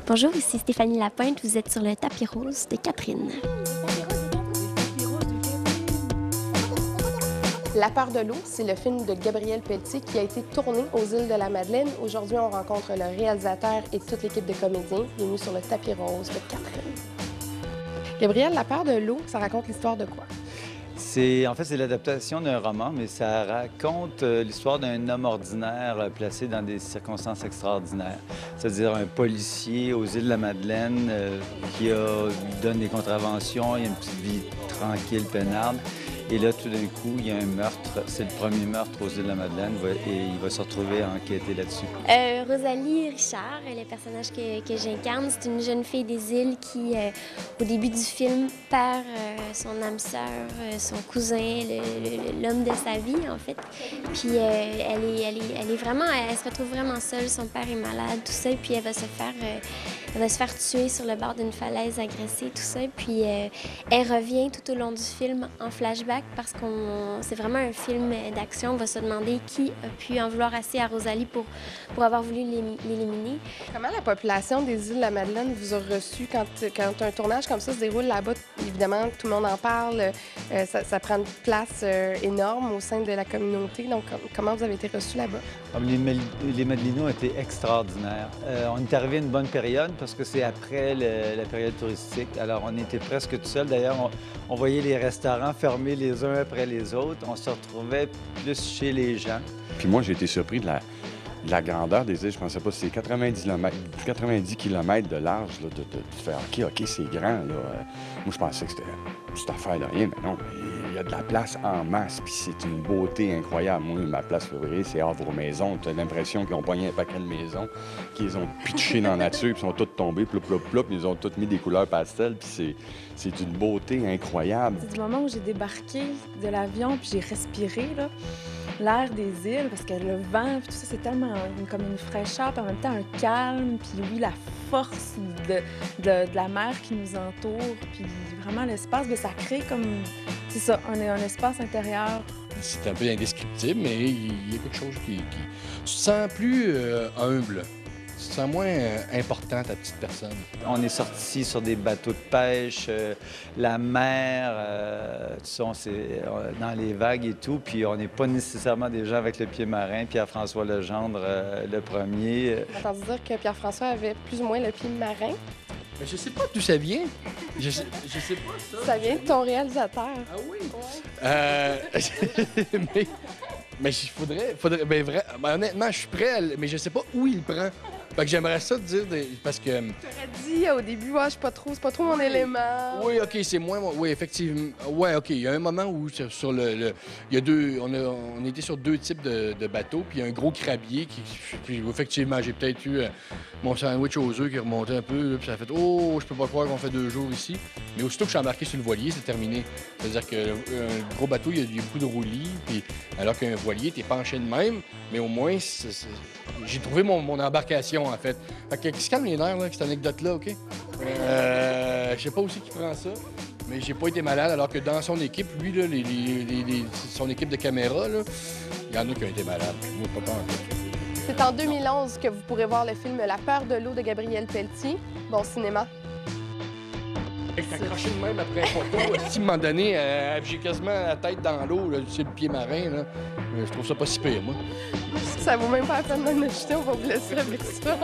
Bonjour, ici Stéphanie Lapointe, vous êtes sur le tapis rose de Catherine. La peur de l'eau, c'est le film de Gabriel Pelletier qui a été tourné aux îles de la Madeleine. Aujourd'hui, on rencontre le réalisateur et toute l'équipe de comédiens. Bienvenue sur le tapis rose de Catherine. Gabriel, La peur de l'eau, ça raconte l'histoire de quoi? C'est l'adaptation d'un roman, mais ça raconte l'histoire d'un homme ordinaire placé dans des circonstances extraordinaires. C'est-à-dire un policier aux îles de la Madeleine qui donne des contraventions, il a une petite vie tranquille, peinarde. Et là, tout d'un coup, il y a un meurtre. C'est le premier meurtre aux îles de la Madeleine et il va se retrouver à enquêter là-dessus. Rosalie Richard, le personnage que j'incarne, c'est une jeune fille des îles qui, au début du film, perd son âme sœur, son cousin, l'homme de sa vie, en fait. Puis elle se retrouve vraiment seule. Son père est malade, tout ça. Puis elle va se faire tuer sur le bord d'une falaise, agressée, tout ça. Puis elle revient tout au long du film en flashback parce que c'est vraiment un film d'action. On va se demander qui a pu en vouloir assez à Rosalie pour avoir voulu l'éliminer. Comment la population des îles de la Madeleine vous a reçu quand un tournage comme ça se déroule là-bas? Évidemment, tout le monde en parle. Ça prend une place énorme au sein de la communauté. Donc, comment vous avez été reçus là-bas? Les Madelinots étaient extraordinaires. On est arrivé à une bonne période parce que c'est après la période touristique. Alors, on était presque tout seuls. D'ailleurs, on voyait les restaurants fermés les uns après les autres. On se retrouvait plus chez les gens. Puis moi, j'ai été surpris de la grandeur des îles. Je pensais pas que c'est 90 km de large, là, de faire OK, c'est grand. Là. Moi, je pensais que c'était une petite affaire de rien, mais non. Il y a de la place en masse, puis c'est une beauté incroyable. Moi, ma place préférée, c'est Havre-Maison. Tu as l'impression qu'ils ont pogné un paquet de maisons, qu'ils ont pitché dans la nature, puis ils sont toutes tombées, plop, plop, plop, ils ont toutes mis des couleurs pastel, puis c'est une beauté incroyable. C'est du moment où j'ai débarqué de l'avion, puis j'ai respiré, là, l'air des îles, parce que le vent, puis tout ça, c'est tellement comme une fraîcheur, puis en même temps un calme, puis oui, la force de la mer qui nous entoure, puis vraiment l'espace, bien, ça crée comme, c'est ça, un espace intérieur. C'est un peu indescriptible, mais il y a quelque chose qui... Tu te sens plus humble. Tu te sens moins important, ta petite personne. On est sortis sur des bateaux de pêche, la mer, dans les vagues et tout, puis on n'est pas nécessairement des gens avec le pied marin. Pierre-François Legendre, le premier. J'ai entendu dire que Pierre-François avait plus ou moins le pied marin. Mais je sais pas d'où ça vient. Je sais pas ça. Ça vient de ton réalisateur. Ah oui? Ouais. mais il faudrait honnêtement, je suis prêt, mais je sais pas où il le prend. Fait que j'aimerais ça te dire, parce que... T'aurais dit au début, c'est pas trop mon élément. Oui, OK, c'est moins... Oui, effectivement. Oui, OK, il y a un moment où sur il y a deux... On était sur deux types de bateaux, puis il y a un gros crabier puis effectivement, j'ai peut-être eu mon sandwich aux œufs qui remontait un peu, là, puis ça a fait « Oh, je peux pas croire qu'on fait 2 jours ici. » Mais aussitôt que je suis embarqué sur le voilier, c'est terminé. C'est-à-dire qu'un gros bateau, il y a beaucoup de roulis, puis alors qu'un voilier, t'es penché de même, mais au moins, j'ai trouvé mon embarcation, en fait. Fait que qui se calme les nerfs, là, avec cette anecdote-là, OK? Je sais pas aussi qui prend ça, mais j'ai pas été malade, alors que dans son équipe, lui, là, son équipe de caméra, là, il y en a qui ont été malades. Moi, pas en fait. C'est en 2011 que vous pourrez voir le film La peur de l'eau de Gabriel Pelletier. Bon cinéma. Accroché de même après un photo. Si à un moment donné, j'ai quasiment la tête dans l'eau, sur le pied marin, là, je trouve ça pas si pire, moi. Ça vaut même pas la peine de me jeter, on va vous laisser avec ça.